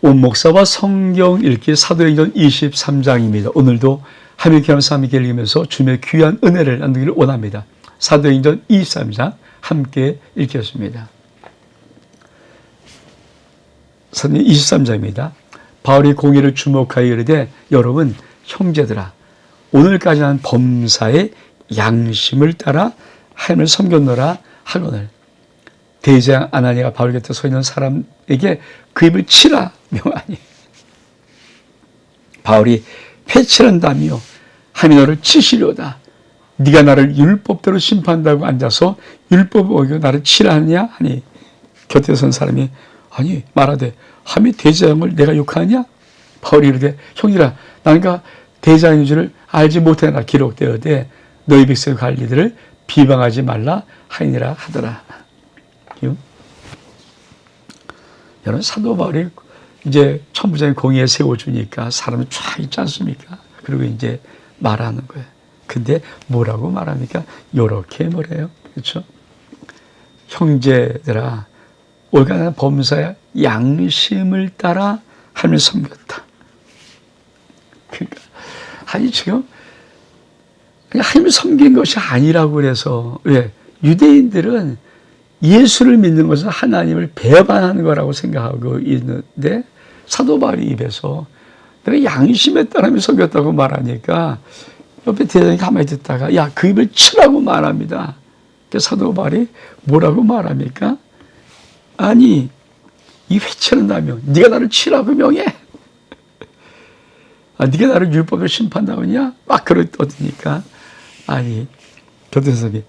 온 목사와 성경 읽기 사도행전 23장입니다. 오늘도 하나님께 감사함께 읽으면서 주님의 귀한 은혜를 나누기를 원합니다. 사도행전 23장 함께 읽겠습니다. 사도행전 23장입니다. 바울이 공의를 주목하여 이르되 여러분 형제들아 오늘까지 한 범사의 양심을 따라 하나님을 섬겼노라 하거늘 대제장 아나니아가 바울 곁에 서 있는 사람에게 그 입을 치라 명하니 바울이 회칠한다며 하나님이 너를 치시려다 네가 나를 율법대로 심판한다고 앉아서 율법을 어기고 나를 치라 하느냐 하니 곁에 선 사람이 아니 말하되 하나님이 대제장을 내가 욕하느냐 바울이 이르되 형들아 나는 대제장인 줄을 알지 못하나 기록되어되 너희 백성의 관리들을 비방하지 말라 하니라 하더라. 여러분 사도 바울이 이제 천부장의 공의에 세워주니까 사람이 쫙 있지 않습니까? 그리고 이제 말하는 거예요. 근데 뭐라고 말합니까? 요렇게 뭐래요? 그렇죠? 형제들아 올가는 범사의 양심을 따라 하나님을 섬겼다. 그러니까 아니 지금 그냥 하나님을 섬긴 것이 아니라고 그래서 왜? 유대인들은 예수를 믿는 것은 하나님을 배반하는 거라고 생각하고 있는데 사도 바울이 입에서 내가 양심에 따라 섬겼다고 말하니까 옆에 대장이 가만히 듣다가 야, 그 입을 치라고 말합니다. 사도 바울이 뭐라고 말합니까? 아니 이 회치는다며 네가 나를 치라고 명해? 네가 나를 율법을 심판다고 하냐? 막 그러더니까 아니 교대사님이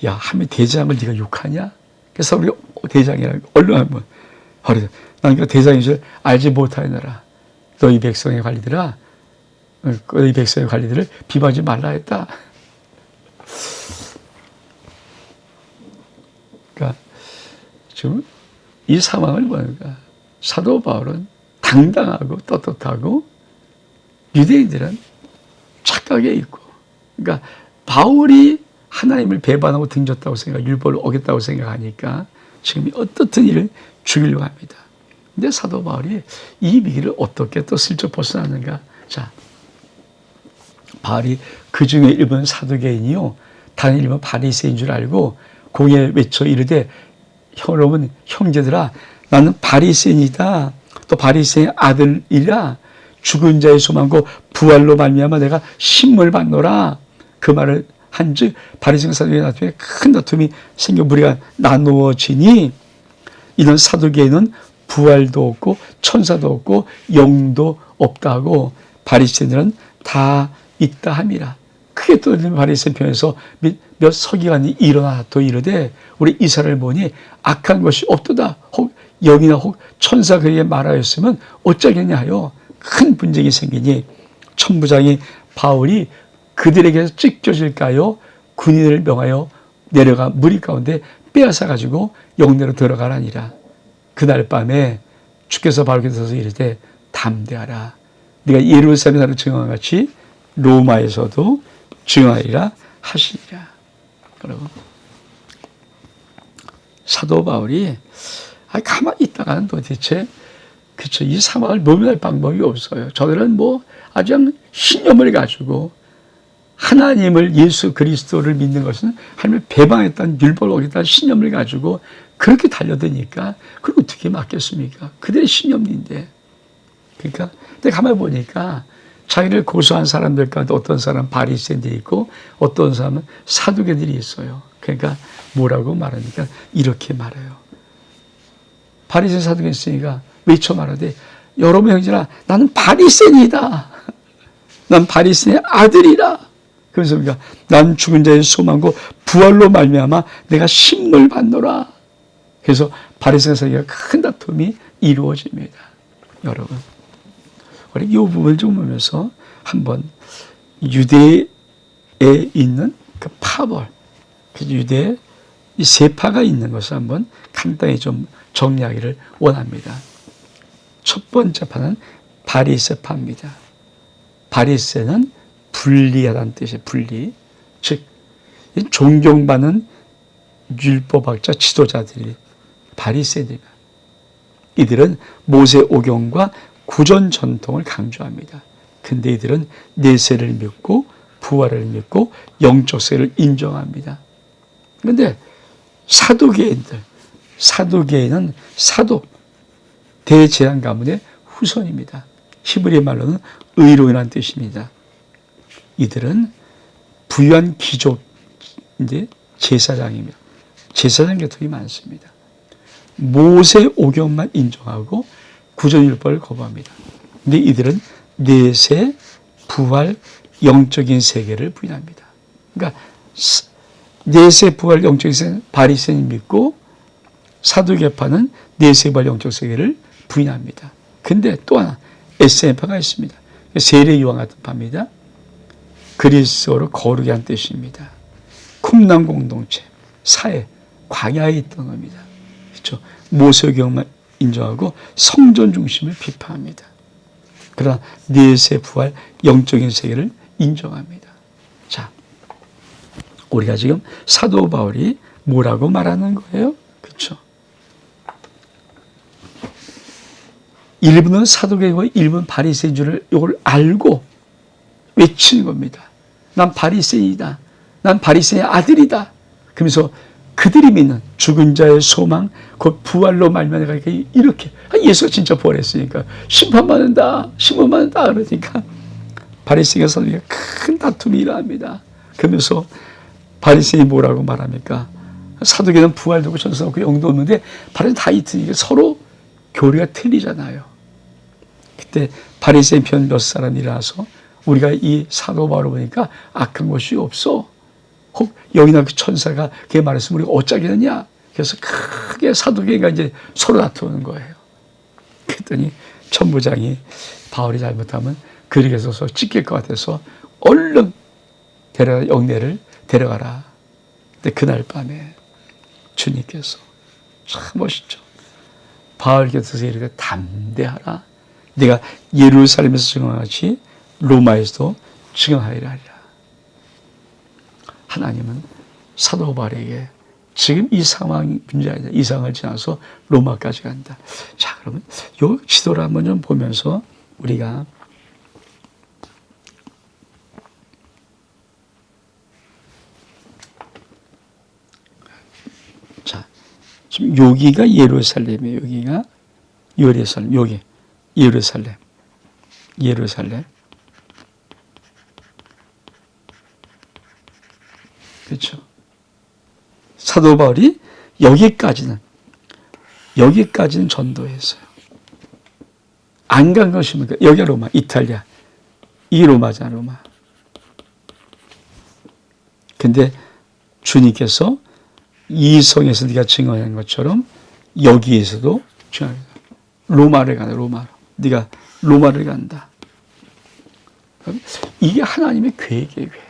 야 하면 대장을 네가 욕하냐? 그래서 우리 대장이라고 얼른 한번 그래서 나는 대장인 줄 알지 못하느라 너희 백성의 관리들아 너희 백성의 관리들을 비방하지 말라 했다. 그러니까 지금 이 상황을 보니까 사도 바울은 당당하고 떳떳하고 유대인들은 착각에 있고 그러니까 바울이 하나님을 배반하고 등졌다고 율법을 어겼다고 생각하니까 지금 어떻든 일을 죽이려고 합니다. 근데 사도 바울이 이 위기를 어떻게 또 슬쩍 벗어나는가? 자, 바울이 그 중에 일본 사두개인이요, 다른 일본 바리새인 줄 알고 공에 외쳐 이르되 여러분 형제들아 나는 바리새인이다. 또 바리새인 아들이라 죽은 자의 소망고 부활로 말미암아 내가 신문을 받노라. 그 말을 한즉 바리새인 사두개인 나중에 큰 다툼이 생겨 무리가 나누어지니 이런 사두개인은 부활도 없고 천사도 없고 영도 없다고 바리새인들은 다 있다 함이라. 크게 또 바리새인 편에서 몇 서기관이 일어나 또 이르되 우리 이스라엘 보니 악한 것이 없도다. 혹 영이나 혹 천사 그에게 말하였으면 어쩌겠냐 하여 큰 분쟁이 생기니 천부장이 바울이 그들에게서 찢겨질까요? 군인을 명하여 내려가 무리 가운데 빼앗아 가지고 영내로 들어가라니라. 그날 밤에 주께서 바울에게 서서 이르되 담대하라. 네가 예루살렘에 나를 증언한 같이 로마에서도 증언하리라 하시니라. 그리고 사도 바울이 가만히 있다가는 도대체 그쵸 이 상황을 모면할 방법이 없어요. 저들은 아주 신념을 가지고 하나님을 예수 그리스도를 믿는 것은 하나님을 배반했다는 율법을 어겼다는 신념을 가지고 그렇게 달려드니까 그걸 어떻게 막겠습니까? 그들의 신념인데. 그러니까 내가 가만히 보니까 자기를 고소한 사람들 가운데 어떤 사람은 바리새인들이 있고 어떤 사람은 사두개들이 있어요. 그러니까 뭐라고 말하니까 이렇게 말해요. 바리새인 사두개 있으니까 외쳐 말하되 여러분 형제라 나는 바리새인이다. 난 바리새인의 아들이라. 그래서 우리가 난 죽은 자의 소망고 부활로 말미암아 내가 신물 받노라. 그래서 바리새인 사이가 큰 다툼이 이루어집니다. 여러분 우리 이 부분을 좀 보면서 한번 유대에 있는 그 파벌, 유대에 이 세 파가 있는 것을 한번 간단히 좀 정리하기를 원합니다. 첫 번째 파는 바리새파입니다. 바리새는 분리하다는 뜻이에요. 분리. 즉 존경받는 율법학자 지도자들이 바리새인들입니다. 이들은 모세 오경과 구전 전통을 강조합니다. 근데 이들은 내세를 믿고 부활을 믿고 영적 세계를 인정합니다. 그런데 사두개인은 사도 대제한 가문의 후손입니다. 히브리 말로는 의로인이라는 뜻입니다. 이들은 부유한 귀족인데 제사장입니다. 제사장 계통이 많습니다. 모세 오경만 인정하고 구전율법을 거부합니다. 근데 이들은 내세, 부활, 영적인 세계를 부인합니다. 그러니까 내세, 부활, 영적인 세계는 바리새인이 믿고 사두개파는 내세, 부활, 영적 세계를 부인합니다. 근데 또 하나 SM파가 있습니다. 세례 요한 같은 파입니다. 그리스어로 거룩이 한 뜻입니다. 쿰남 공동체, 사회, 광야에 있던 겁니다. 그렇죠? 모세오경만 인정하고 성전 중심을 비판합니다. 그러나 내세, 부활, 영적인 세계를 인정합니다. 자, 우리가 지금 사도 바울이 뭐라고 말하는 거예요? 그렇죠? 일부는 사도계고 일부는 바리새인 줄을 이걸 알고 외치는 겁니다. 난 바리새인이다. 난 바리새인의 아들이다. 그러면서 그들이 믿는 죽은 자의 소망, 그 부활로 말미암아 이렇게 예수가 진짜 부활했으니까 심판받는다 그러니까 바리새인과 사도계가 큰 다툼이 일어납니다. 그러면서 바리새인이 뭐라고 말합니까? 사도계는 부활도 없고 전도 없고 영도 없는데 바리새인 다 있으니까 서로 교리가 틀리잖아요. 그때 바리새인 편 몇 사람이 일어나서 우리가 이 사도 바울을 보니까 악한 것이 없어. 혹 여기나 그 천사가 그게 말했으면 우리가 어쩌겠느냐. 그래서 크게 사도계가 이제 서로 다투는 거예요. 그랬더니 천부장이 바울이 잘못하면 그리게서 찢길 것 같아서 얼른 영내를 데려가라. 근데 그날 밤에 주님께서 참 멋있죠. 바울 곁에서 이르되 담대하라. 네가 예루살렘에서 증언하지 로마에서도 증언하리라 하리라. 하나님은 사도 바울에게 지금 이 상황이 문제 아니다. 이 상황을 지나서 로마까지 간다. 자, 그러면 요 지도를 한번 좀 보면서 우리가 자, 지금 여기가 예루살렘이에요. 여기가 예루살렘. 여기 예루살렘. 그렇죠. 사도 바울이 여기까지는 전도했어요. 안 간 것입니까? 여기가 로마, 이탈리아. 이 로마잖아, 로마. 근데 주님께서 이 성에서 네가 증언한 것처럼 여기에서도 증언합니다. 로마를 간다, 로마로. 네가 로마를 간다. 이게 하나님의 계획이에요.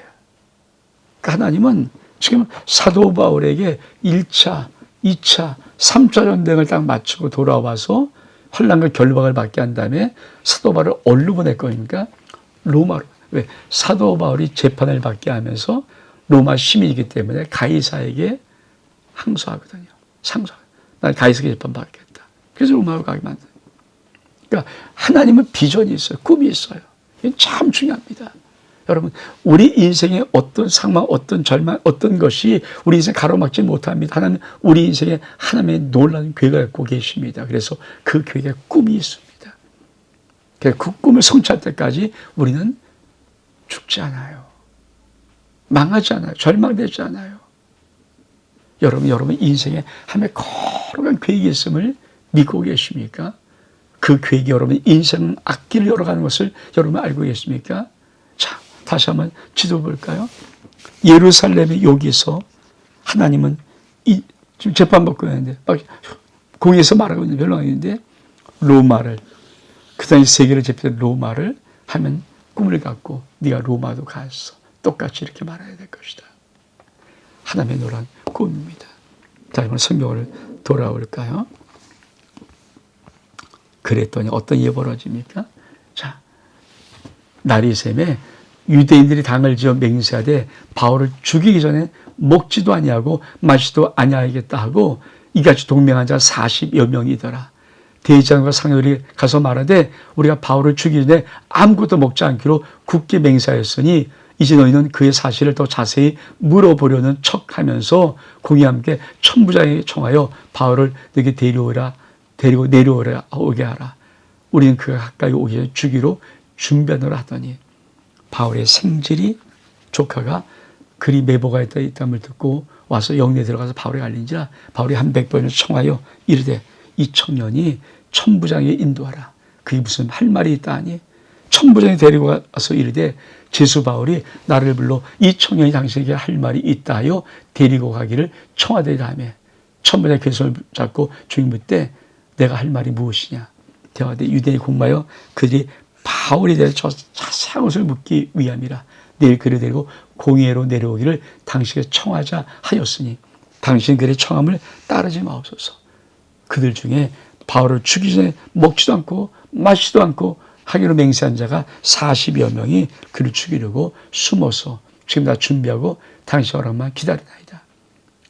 하나님은 지금 사도 바울에게 1차, 2차, 3차 전쟁을 딱 마치고 돌아와서 환난과 결박을 받게 한 다음에 사도 바울을 어디로 보낼 겁니까? 로마로. 왜? 사도 바울이 재판을 받게 하면서 로마 시민이기 때문에 가이사에게 항소하거든요. 난 가이사에게 재판 받겠다. 그래서 로마로 가게 만들어요. 그러니까 하나님은 비전이 있어요. 꿈이 있어요. 이건 참 중요합니다. 여러분, 우리 인생의 어떤 상황, 어떤 절망, 어떤 것이 우리 인생 가로막지 못합니다. 하나님, 우리 인생에 하나님의 놀라운 계획을 갖고 계십니다. 그래서 그 계획에 꿈이 있습니다. 그 꿈을 성취할 때까지 우리는 죽지 않아요. 망하지 않아요. 절망되지 않아요. 여러분 인생에 하나님의 거룩한 계획이 있음을 믿고 계십니까? 그 계획이 여러분 인생 앞길을 열어가는 것을 여러분 알고 계십니까? 자, 다시 한번 지도 볼까요? 예루살렘의 여기서 하나님은 지금 재판받고 있는데 막 공에서 말하고 있는 변호하는데 로마를 그 당시 세계를 제패한 로마를 하면 꿈을 갖고 네가 로마도 갔어. 똑같이 이렇게 말해야 될 것이다. 하나님의 노란 꿈입니다. 자, 이번 성경을 돌아올까요? 그랬더니 어떤 일이 벌어집니까? 자, 나리샘에 유대인들이 당을 지어 맹세하되 바울을 죽이기 전에 먹지도 아니하고 마시도 아니하겠다 하고 이같이 동맹한 자가 40여 명이더라. 대장과 상렬이 가서 말하되 우리가 바울을 죽이기 전에 아무것도 먹지 않기로 굳게 맹세하였으니 이제 너희는 그의 사실을 더 자세히 물어보려는 척하면서 공의와 함께 천부장에게 청하여 바울을 너에게 데리고 내려오라 오게 하라. 우리는 그가 가까이 오기 전에 주기로 준비하노라 하더니 바울의 생질이 조카가 그리 메보가 있다함을 듣고 와서 영내에 들어가서 바울에게 알린지라 바울이 한 100번을 청하여 이르되 이 청년이 천부장에게 인도하라. 그게 무슨 할 말이 있다 하니 천부장이 데리고 와서 이르되 제수 바울이 나를 불러 이 청년이 당신에게 할 말이 있다 하여 데리고 가기를 청하되라 하며 천부장이 그 손을 잡고 주인 묻되 내가 할 말이 무엇이냐 대화되 유대인이 공마여 그들이 바울에 대해서 자세한 것을 묻기 위함이라. 내일 그를 데리고 공회로 내려오기를 당신에게 청하자 하였으니 당신 그의 청함을 따르지 마옵소서. 그들 중에 바울을 죽이기 전에 먹지도 않고 마시지도 않고 하기로 맹세한 자가 40여 명이 그를 죽이려고 숨어서 지금 다 준비하고 당신 허락만 기다리나이다.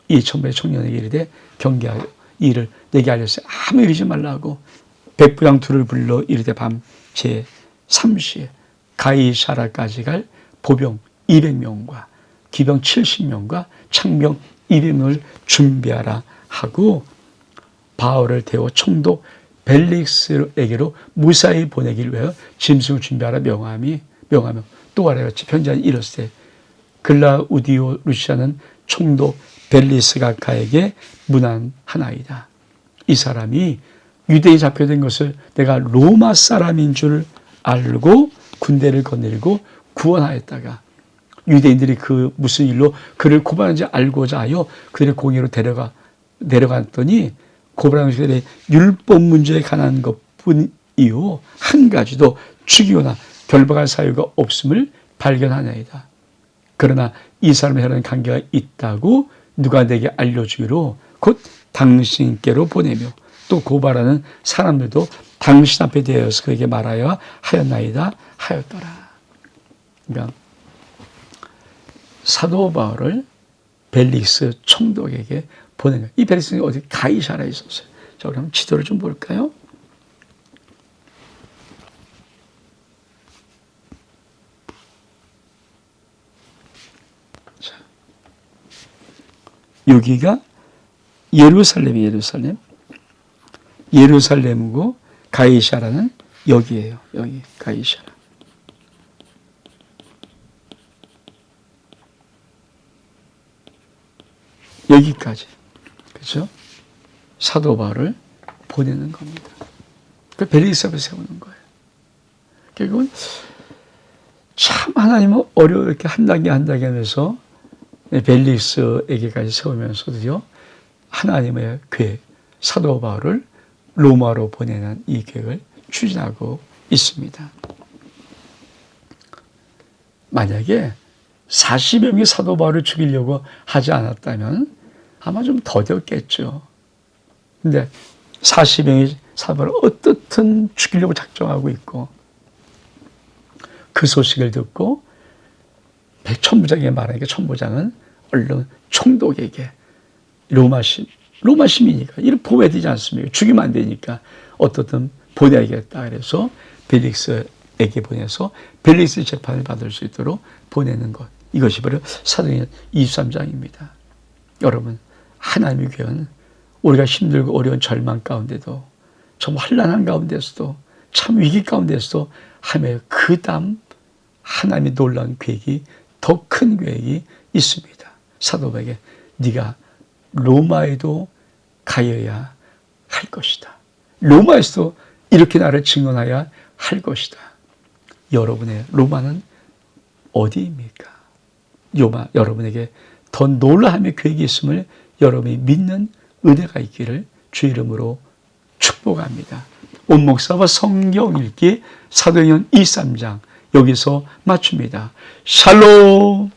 이 천부의 청년에게 이르되 경계하여 이를 내게 알렸으니 아무 이르지 말라 하고 백부장 둘을 불러 이르되 밤 제3시에 가이사라까지 갈 보병 200명과 기병 70명과 창병 200명을 준비하라 하고 바울을 태워 총독 벨릭스에게로 무사히 보내기를 위하여 짐승을 준비하라 명하며 또 아래같이 편지한 이르시되 글라우디오 루시아는 총독 벨리스가카에게 문안하나이다. 이 사람이 유대에 잡혀든 것을 내가 로마 사람인 줄 알고 군대를 거느리고 구원하였다가 유대인들이 그 무슨 일로 그를 고발하는지 알고자 하여 그들의 공회로 내려갔더니 고발하는 것들의 율법 문제에 관한 것뿐이요 한 가지도 죽이거나 결박할 사유가 없음을 발견하나이다. 그러나 이 사람의 혈안에 관계가 있다고 누가 내게 알려주기로 곧 당신께로 보내며 또 고발하는 사람들도 당신 앞에 대하여서 그에게 말하여 하였나이다 하였더라. 그러니까 사도 바울을 벨릭스 총독에게 보낸 거예요. 이 벨릭스는 어디 가이사라에 있었어요. 자, 그럼 지도를 좀 볼까요? 자, 여기가 예루살렘이에요. 예루살렘이고 가이사라는 여기예요. 여기 가이사라. 여기까지. 그렇죠? 사도 바울을 보내는 겁니다. 그 벨릭스 앞에 세우는 거예요. 결국은 참 하나님은 어렵게 한 단계 한 단계 하면서 벨릭스에게까지 세우면서도요. 하나님의 계획, 사도 바울을 로마로 보내는 이 계획을 추진하고 있습니다. 만약에 40여 명의 사도 바울을 죽이려고 하지 않았다면 아마 좀 더뎠겠죠. 근데 40명의 사도 바울을 어떻든 죽이려고 작정하고 있고 그 소식을 듣고 천부장에게 말하니까 천부장은 얼른 총독에게 로마 시민이니까 이를 보호해야 되지 않습니까? 죽이면 안 되니까 어떻든 보내야겠다. 그래서 벨릭스에게 보내서 벨릭스 재판을 받을 수 있도록 보내는 것. 이것이 바로 사도행전 23장입니다. 여러분, 하나님의 교회는 우리가 힘들고 어려운 절망 가운데도 좀 환난한 가운데서도 참 위기 가운데서도 하며 그 다음 하나님의 놀라운 계획이 더 큰 계획이 있습니다. 사도에게 네가 로마에도 가야 할 것이다. 로마에서도 이렇게 나를 증언해야 할 것이다. 여러분의 로마는 어디입니까? 여러분에게 더 놀라움의 계획이 있음을 여러분이 믿는 은혜가 있기를 주 이름으로 축복합니다. 온 목사와 성경 읽기 사도행전 23장 여기서 마칩니다. 샬롬.